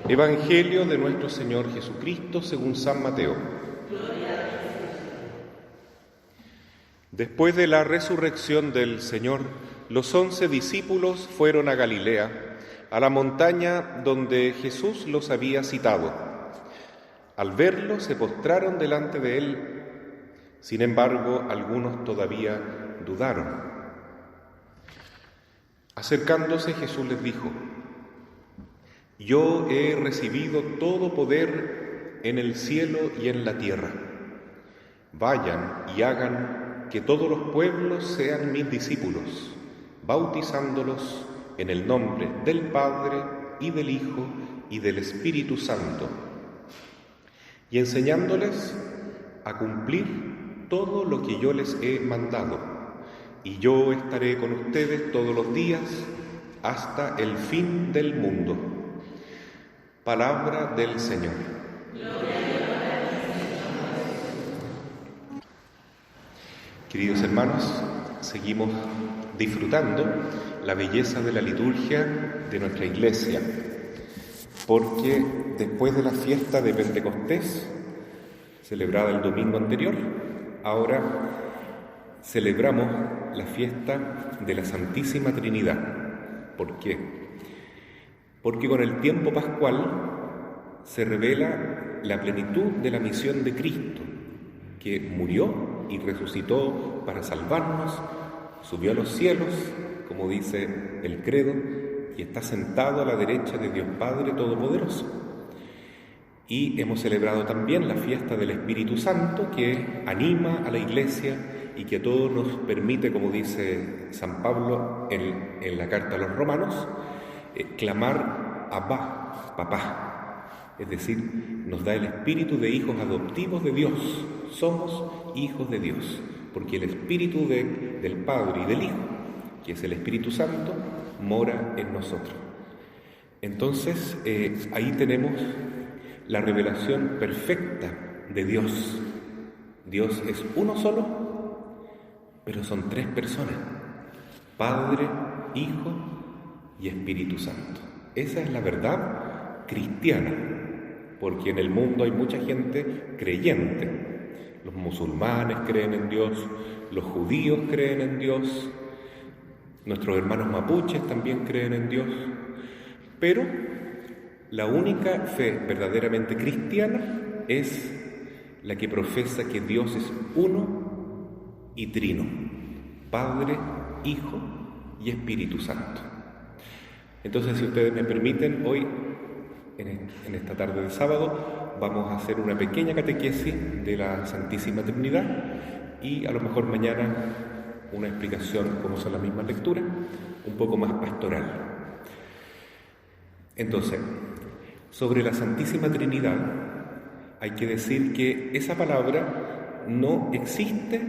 Evangelio de nuestro Señor Jesucristo según San Mateo. Después de la resurrección del Señor, los 11 discípulos fueron a Galilea, a la montaña donde Jesús los había citado. Al verlo, se postraron delante de él. Sin embargo, algunos todavía dudaron. Acercándose, Jesús les dijo: Yo he recibido todo poder en el cielo y en la tierra. Vayan y hagan que todos los pueblos sean mis discípulos, bautizándolos en el nombre del Padre y del Hijo y del Espíritu Santo, y enseñándoles a cumplir todo lo que yo les he mandado. Y yo estaré con ustedes todos los días hasta el fin del mundo. Palabra del Señor. Queridos hermanos, seguimos disfrutando la belleza de la liturgia de nuestra Iglesia, porque después de la fiesta de Pentecostés, celebrada el domingo anterior, ahora celebramos la fiesta de la Santísima Trinidad. ¿Por qué? Porque con el tiempo pascual se revela la plenitud de la misión de Cristo, que murió y resucitó para salvarnos, subió a los cielos, como dice el credo, y está sentado a la derecha de Dios Padre Todopoderoso. Y hemos celebrado también la fiesta del Espíritu Santo, que anima a la Iglesia y que a todos nos permite, como dice San Pablo en la carta a los Romanos, clamar Abba, papá, es decir, nos da el espíritu de hijos adoptivos de Dios. Somos hijos de Dios, porque el espíritu del Padre y del Hijo, que es el Espíritu Santo, mora en nosotros. Entonces, ahí tenemos la revelación perfecta de Dios. Dios es uno solo, pero son tres personas: Padre, Hijo y Espíritu Santo. Esa es la verdad cristiana, porque en el mundo hay mucha gente creyente. Los musulmanes creen en Dios, los judíos creen en Dios, nuestros hermanos mapuches también creen en Dios, pero la única fe verdaderamente cristiana es la que profesa que Dios es uno y trino: Padre, Hijo y Espíritu Santo. Entonces, si ustedes me permiten, hoy, en esta tarde de sábado, vamos a hacer una pequeña catequesis de la Santísima Trinidad y a lo mejor mañana una explicación, como son las mismas lecturas, un poco más pastoral. Entonces, sobre la Santísima Trinidad, hay que decir que esa palabra no existe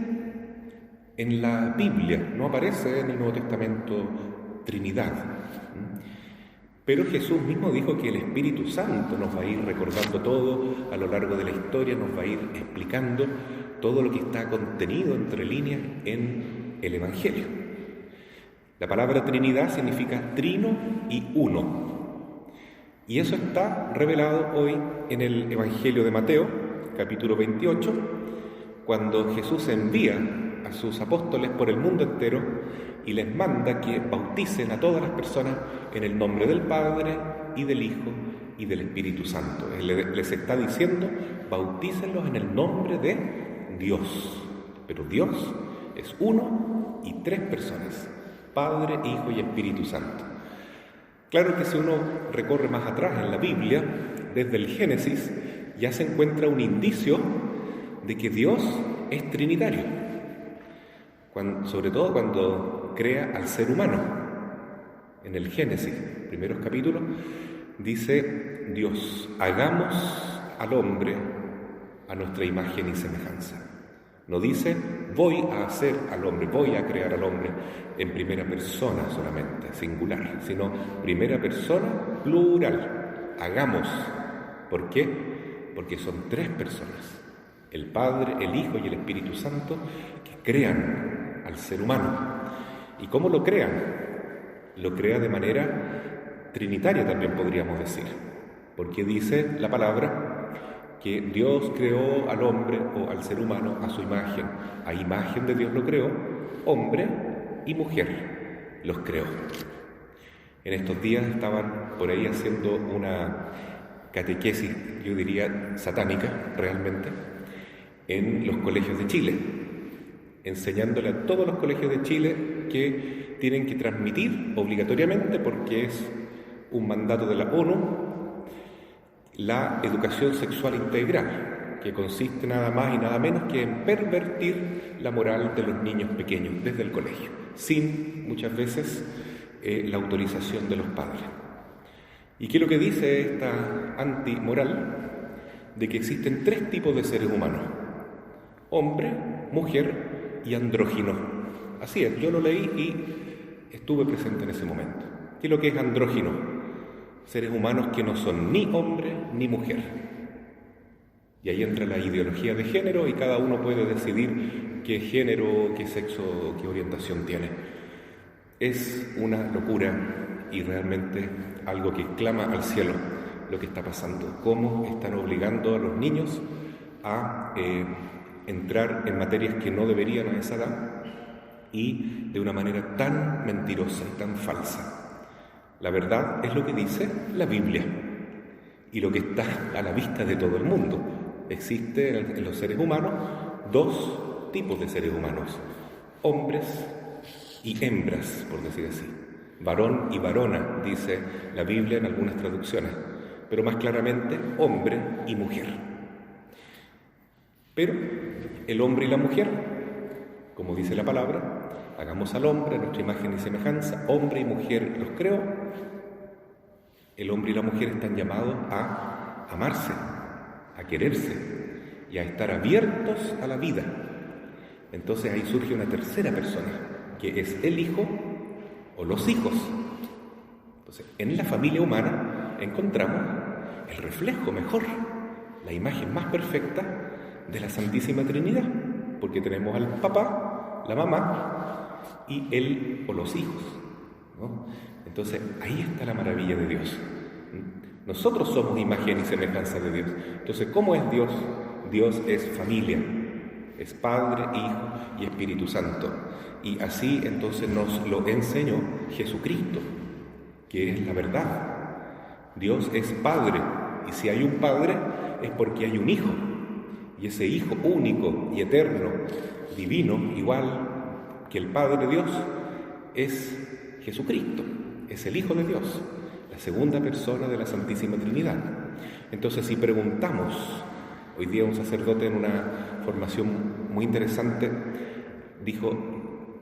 en la Biblia, no aparece en el Nuevo Testamento Trinidad. Pero Jesús mismo dijo que el Espíritu Santo nos va a ir recordando todo a lo largo de la historia, nos va a ir explicando todo lo que está contenido entre líneas en el Evangelio. La palabra Trinidad significa trino y uno. Y eso está revelado hoy en el Evangelio de Mateo, capítulo 28, cuando Jesús envía a sus apóstoles por el mundo entero y les manda que bauticen a todas las personas en el nombre del Padre y del Hijo y del Espíritu Santo. Él les está diciendo: bautícenlos en el nombre de Dios. Pero Dios es uno y tres personas: Padre, Hijo y Espíritu Santo. Claro que si uno recorre más atrás en la Biblia, desde el Génesis, ya se encuentra un indicio de que Dios es trinitario, sobre todo cuando crea al ser humano. En el Génesis, primeros capítulos, dice Dios: hagamos al hombre a nuestra imagen y semejanza. No dice voy a hacer al hombre, voy a crear al hombre en primera persona solamente, singular, sino primera persona plural. Hagamos. ¿Por qué? Porque son tres personas: el Padre, el Hijo y el Espíritu Santo, que crean al ser humano. ¿Y cómo lo crean? Lo crea de manera trinitaria, también podríamos decir. porque dice la palabra que Dios creó al hombre o al ser humano a su imagen. A imagen de Dios lo creó, hombre y mujer los creó. En estos días estaban por ahí haciendo una catequesis, yo diría satánica realmente, en los colegios de Chile, enseñándole a todos los colegios de Chile que tienen que transmitir obligatoriamente, porque es un mandato de la ONU, la educación sexual integral, que consiste nada más y nada menos que en pervertir la moral de los niños pequeños desde el colegio, sin muchas veces la autorización de los padres. ¿Y qué es lo que dice esta antimoral? De que existen 3 tipos de seres humanos: hombre, mujer y andrógino. Así es, yo lo leí y estuve presente en ese momento. ¿Qué es lo que es andrógino? Seres humanos que no son ni hombre ni mujer. Y ahí entra la ideología de género y cada uno puede decidir qué género, qué sexo, qué orientación tiene. Es una locura y realmente algo que clama al cielo lo que está pasando. Cómo están obligando a los niños a entrar en materias que no deberían a esa edad y de una manera tan mentirosa y tan falsa. La verdad es lo que dice la Biblia y lo que está a la vista de todo el mundo. Existe en los seres humanos 2 tipos de seres humanos: hombres y hembras, por decir así. Varón y varona, dice la Biblia en algunas traducciones, pero más claramente hombre y mujer. Pero el hombre y la mujer, como dice la palabra, hagamos al hombre a nuestra imagen y semejanza, hombre y mujer los creó. El hombre y la mujer están llamados a amarse, a quererse y a estar abiertos a la vida. Entonces ahí surge una tercera persona, que es el hijo o los hijos. Entonces, en la familia humana encontramos el reflejo mejor, la imagen más perfecta de la Santísima Trinidad, porque tenemos al papá, la mamá y él o los hijos, ¿no? Entonces, ahí está la maravilla de Dios. Nosotros somos imagen y semejanza de Dios. Entonces, ¿cómo es Dios? Dios es familia, es Padre, Hijo y Espíritu Santo. Y así entonces nos lo enseñó Jesucristo, que es la verdad. Dios es Padre, y si hay un Padre es porque hay un Hijo. Y ese Hijo único y eterno, divino, igual que el Padre de Dios, es Jesucristo, es el Hijo de Dios, la segunda persona de la Santísima Trinidad. Entonces, si preguntamos, hoy día un sacerdote en una formación muy interesante dijo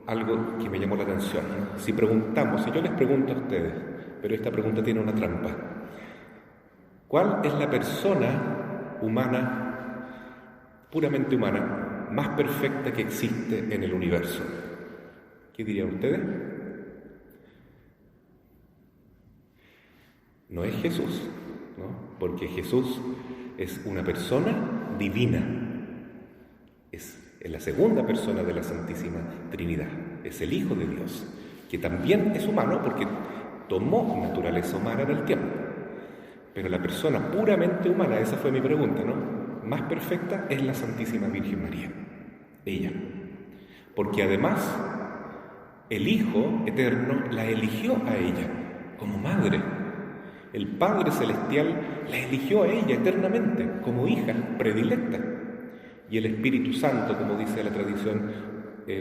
algo que me llamó la atención, ¿no? Si preguntamos, si yo les pregunto a ustedes, pero esta pregunta tiene una trampa: ¿cuál es la persona humana, puramente humana, más perfecta que existe en el universo? ¿Qué dirían ustedes? No es Jesús, ¿no? Porque Jesús es una persona divina, es la segunda persona de la Santísima Trinidad, es el Hijo de Dios, que también es humano porque tomó naturaleza humana en el tiempo. Pero la persona puramente humana, esa fue mi pregunta, ¿no?, más perfecta es la Santísima Virgen María, ella. Porque además el Hijo eterno la eligió a ella como madre. El Padre Celestial la eligió a ella eternamente como hija predilecta. Y el Espíritu Santo, como dice la tradición,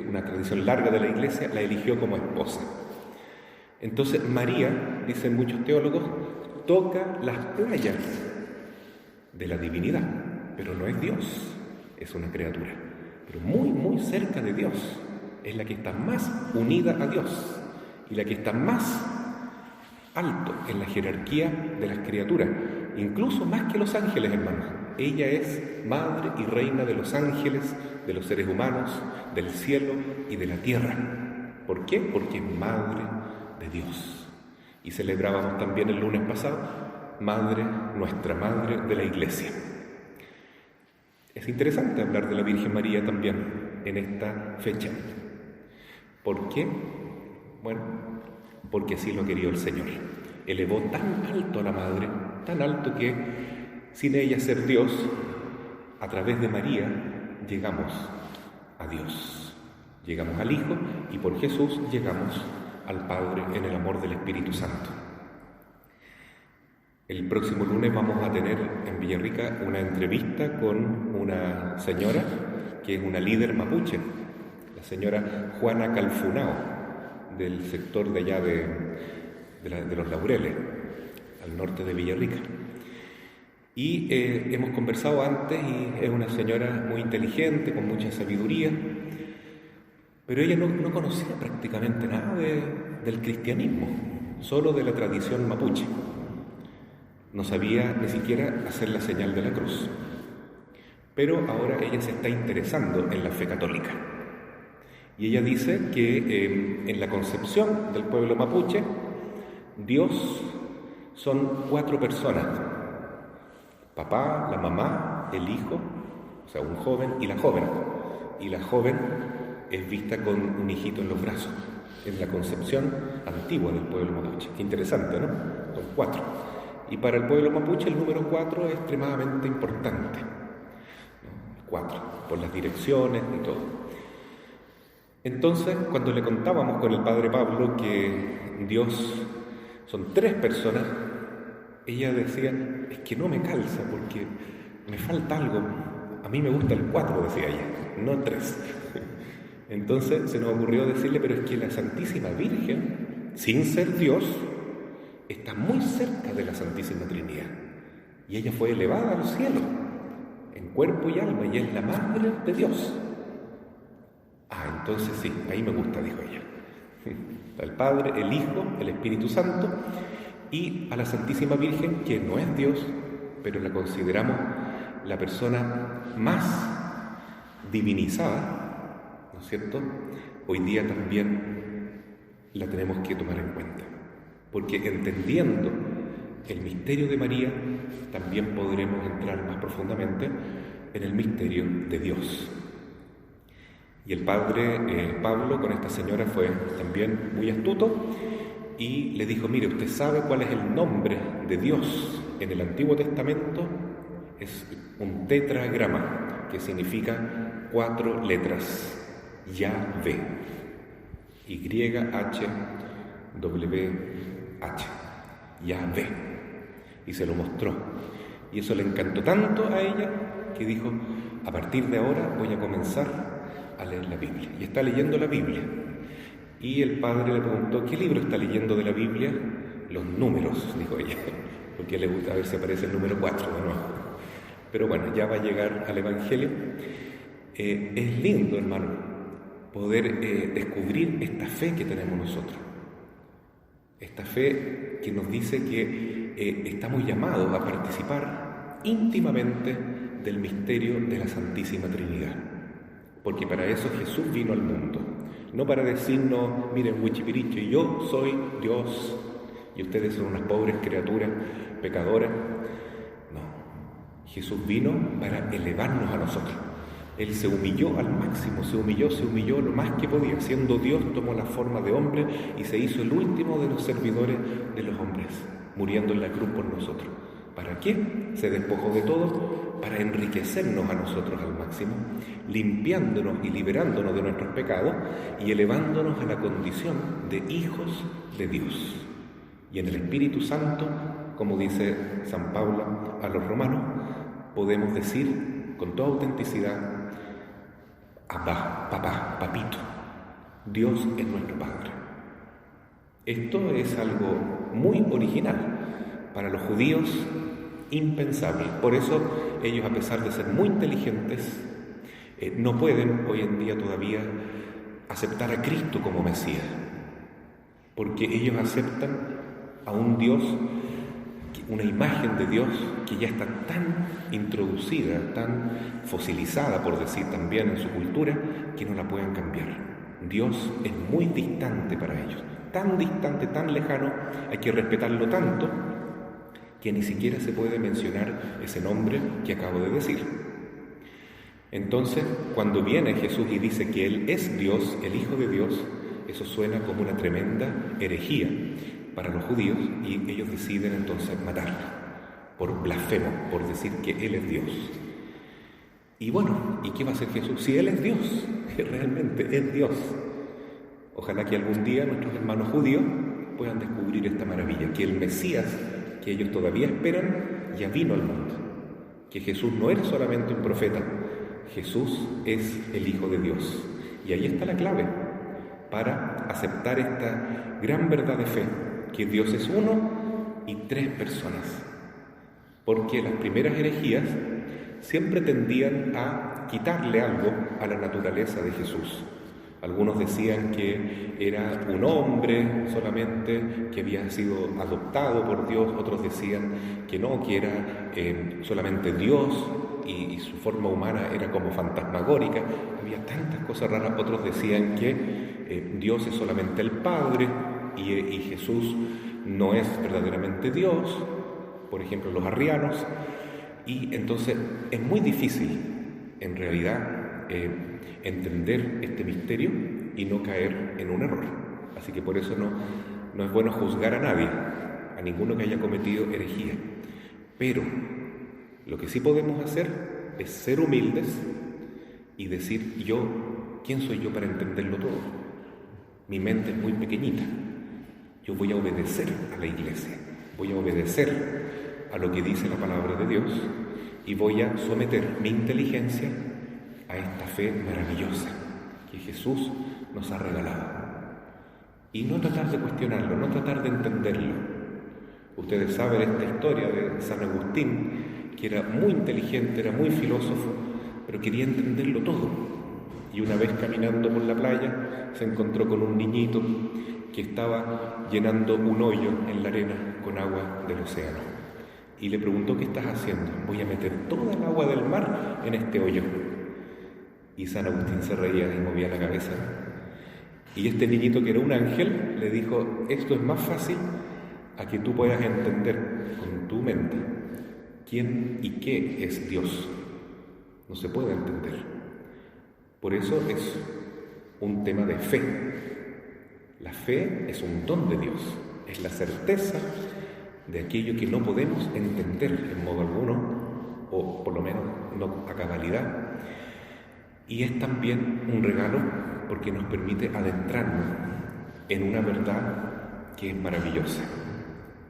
una tradición larga de la Iglesia, la eligió como esposa. Entonces María, dicen muchos teólogos, toca las playas de la divinidad, pero no es Dios, es una criatura, pero muy, muy cerca de Dios. Es la que está más unida a Dios y la que está más alto en la jerarquía de las criaturas, incluso más que los ángeles, hermanos. Ella es madre y reina de los ángeles, de los seres humanos, del cielo y de la tierra. ¿Por qué? Porque es madre de Dios. Y celebrábamos también el lunes pasado, madre, nuestra madre de la Iglesia. Es interesante hablar de la Virgen María también en esta fecha. ¿Por qué? Bueno, porque así lo quería el Señor. Elevó tan alto a la madre tan alto que sin ella ser Dios, a través de María llegamos a Dios, llegamos al Hijo y por Jesús llegamos al Padre en el amor del Espíritu Santo. El próximo lunes vamos a tener en Villarrica una entrevista con una señora que es una líder mapuche, la señora Juana Calfunao, del sector de allá de los Laureles, al norte de Villarrica. Y hemos conversado antes y es una señora muy inteligente, con mucha sabiduría, pero ella no conocía prácticamente nada del cristianismo, solo de la tradición mapuche. No sabía ni siquiera hacer la señal de la cruz. Pero ahora ella se está interesando en la fe católica. Y ella dice que en la concepción del pueblo mapuche, Dios son 4 personas: papá, la mamá, el hijo, o sea, un joven y la joven. Y la joven es vista con un hijito en los brazos, en la concepción antigua del pueblo mapuche. Qué interesante, ¿no? Son 4. Y para el pueblo mapuche el número 4 es extremadamente importante. 4, por las direcciones y todo. Entonces, cuando le contábamos con el padre Pablo que Dios son 3 personas, ella decía, es que no me calza porque me falta algo. A mí me gusta el 4, decía ella, no 3. Entonces se nos ocurrió decirle, pero es que la Santísima Virgen, sin ser Dios, está muy cerca de la Santísima Trinidad. Y ella fue elevada al cielo, en cuerpo y alma, y es la Madre de Dios. Entonces sí, ahí me gusta, dijo ella. El Padre, el Hijo, el Espíritu Santo, y a la Santísima Virgen, que no es Dios, pero la consideramos la persona más divinizada, ¿no es cierto? Hoy día también la tenemos que tomar en cuenta, porque entendiendo el misterio de María, también podremos entrar más profundamente en el misterio de Dios. Y el padre Pablo con esta señora fue también muy astuto y le dijo, mire, ¿usted sabe cuál es el nombre de Dios en el Antiguo Testamento? Es un tetragrama, que significa 4 letras, Yahvé, Y-H-W-H, Yahvé, y se lo mostró. Y eso le encantó tanto a ella que dijo, a partir de ahora voy a comenzar a leer la Biblia. Y está leyendo la Biblia. Y el padre le preguntó, ¿qué libro está leyendo de la Biblia? Los números, dijo ella, porque le gusta ver si aparece el número 4 de nuevo. Pero bueno, ya va a llegar al Evangelio. Es lindo, hermano, poder descubrir esta fe que tenemos nosotros. Esta fe que nos dice que estamos llamados a participar íntimamente del misterio de la Santísima Trinidad. Porque para eso Jesús vino al mundo. No para decirnos, miren, huichipiricho, y yo soy Dios, y ustedes son unas pobres criaturas pecadoras. No, Jesús vino para elevarnos a nosotros. Él se humilló al máximo, se humilló lo más que podía. Siendo Dios, tomó la forma de hombre y se hizo el último de los servidores de los hombres, muriendo en la cruz por nosotros. ¿Para qué? Se despojó de todo para enriquecernos a nosotros al máximo, limpiándonos y liberándonos de nuestros pecados y elevándonos a la condición de hijos de Dios. Y en el Espíritu Santo, como dice San Pablo a los romanos, podemos decir con toda autenticidad, Abba, papá, papito, Dios es nuestro Padre. Esto es algo muy original, para los judíos impensable. Por eso ellos, a pesar de ser muy inteligentes, no pueden hoy en día todavía aceptar a Cristo como Mesías, porque ellos aceptan a un Dios, una imagen de Dios que ya está tan introducida, tan fosilizada, por decir también, en su cultura, que no la pueden cambiar. Dios es muy distante para ellos, tan distante, tan lejano, hay que respetarlo tanto que ni siquiera se puede mencionar ese nombre que acabo de decir. Entonces, cuando viene Jesús y dice que Él es Dios, el Hijo de Dios, eso suena como una tremenda herejía para los judíos y ellos deciden entonces matarlo. por blasfemo, por decir que Él es Dios. Y bueno, ¿y qué va a hacer Jesús? Si Él es Dios, que realmente es Dios. Ojalá que algún día nuestros hermanos judíos puedan descubrir esta maravilla, que el Mesías que ellos todavía esperan ya vino al mundo, que Jesús no era solamente un profeta, Jesús es el Hijo de Dios. Y ahí está la clave para aceptar esta gran verdad de fe, que Dios es uno y tres personas. Porque las primeras herejías siempre tendían a quitarle algo a la naturaleza de Jesús. Algunos decían que era un hombre solamente, que había sido adoptado por Dios. Otros decían que no, que era solamente Dios y su forma humana era como fantasmagórica. Había tantas cosas raras. Otros decían que Dios es solamente el Padre y Jesús no es verdaderamente Dios. Por ejemplo, los arrianos. Y entonces es muy difícil, en realidad, entender este misterio y no caer en un error. Así que por eso no es bueno juzgar a nadie, a ninguno que haya cometido herejía. Pero lo que sí podemos hacer es ser humildes y decir, ¿quién soy yo para entenderlo todo? Mi mente es muy pequeñita. Yo voy a obedecer a la Iglesia, voy a obedecer a lo que dice la palabra de Dios y voy a someter mi inteligencia a esta fe maravillosa que Jesús nos ha regalado. Y no tratar de cuestionarlo, no tratar de entenderlo. Ustedes saben esta historia de San Agustín, que era muy inteligente, era muy filósofo, pero quería entenderlo todo. Y una vez caminando por la playa, se encontró con un niñito que estaba llenando un hoyo en la arena con agua del océano. Y le preguntó, ¿qué estás haciendo? Voy a meter toda el agua del mar en este hoyo. Y San Agustín se reía y movía la cabeza. Y este niñito, que era un ángel, le dijo, esto es más fácil a que tú puedas entender con tu mente quién y qué es Dios. No se puede entender. Por eso es un tema de fe. La fe es un don de Dios, es la certeza de aquello que no podemos entender en modo alguno, o por lo menos no a cabalidad. Y es también un regalo porque nos permite adentrarnos en una verdad que es maravillosa,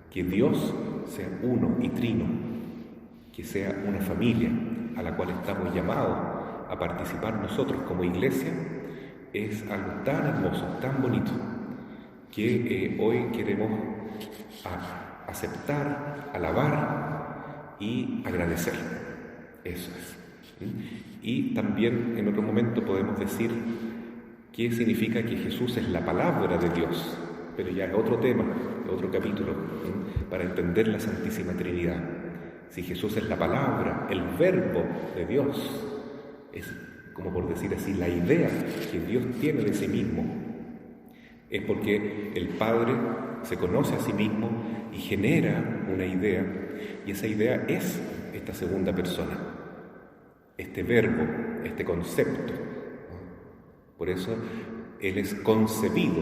que Dios sea uno y trino, que sea una familia a la cual estamos llamados a participar nosotros como Iglesia. Es algo tan hermoso, tan bonito, que hoy queremos aceptar, alabar y agradecer. Eso es. Y también en otro momento podemos decir qué significa que Jesús es la palabra de Dios, pero ya es otro tema, otro capítulo, para entender la Santísima Trinidad. Si Jesús es la palabra, el verbo de Dios, es como por decir así, la idea que Dios tiene de sí mismo, es porque el Padre se conoce a sí mismo y genera una idea, y esa idea es esta segunda persona, este verbo, este concepto. Por eso Él es concebido,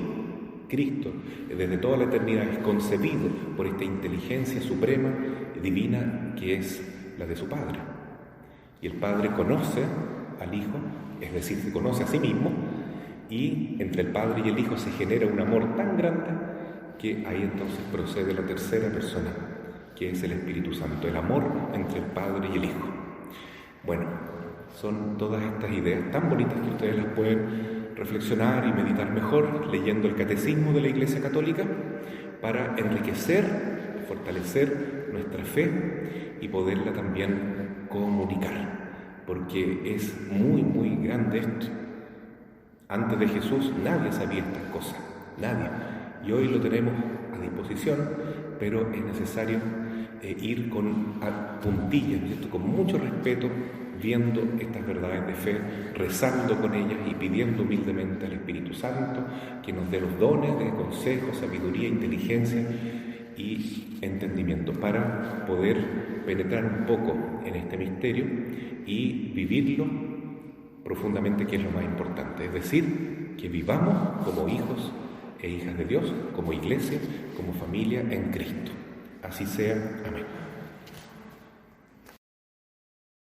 Cristo desde toda la eternidad es concebido por esta inteligencia suprema, divina, que es la de su Padre. Y el Padre conoce al Hijo, es decir, se conoce a sí mismo, y entre el Padre y el Hijo se genera un amor tan grande que ahí entonces procede la tercera persona, que es el Espíritu Santo, el amor entre el Padre y el Hijo. Bueno, son todas estas ideas tan bonitas que ustedes las pueden reflexionar y meditar mejor leyendo el Catecismo de la Iglesia Católica para enriquecer, fortalecer nuestra fe y poderla también comunicar, porque es muy, muy grande esto. Antes de Jesús nadie sabía estas cosas, nadie. Y hoy lo tenemos a disposición, pero es necesario ir con puntillas, ¿cierto? Con mucho respeto, viendo estas verdades de fe, rezando con ellas y pidiendo humildemente al Espíritu Santo que nos dé los dones de consejo, sabiduría, inteligencia y entendimiento para poder penetrar un poco en este misterio y vivirlo profundamente, que es lo más importante. Es decir, que vivamos como hijos e hijas de Dios, como iglesia, como familia en Cristo. Así sea. Amén.